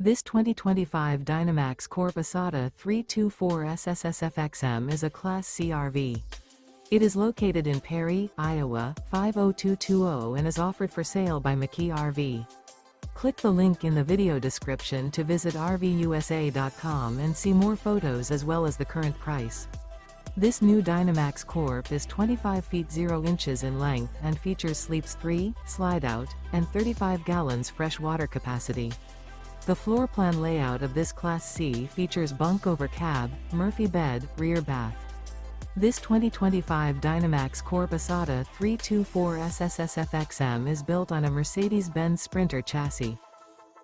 This 2025 Dynamax Corp isata 324 SSSFXM is a Class C RV. It is located in Perry, Iowa, 50220 and is offered for sale by McKee RV. Click the link in the video description to visit RVUSA.com and see more photos as well as the current price. This new Dynamax Corp is 25 feet 0 inches in length and features sleeps 3, Slideout, and 35 gallons fresh water capacity. The floor plan layout of this Class C features bunk over cab, Murphy bed, rear bath. This 2025 Dynamax Corp isata 324 SSSFXM is built on a Mercedes-Benz Sprinter chassis.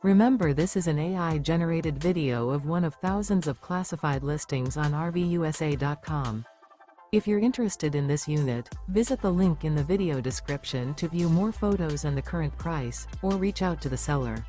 Remember, this is an AI-generated video of one of thousands of classified listings on RVUSA.com. If you're interested in this unit, visit the link in the video description to view more photos and the current price, or reach out to the seller.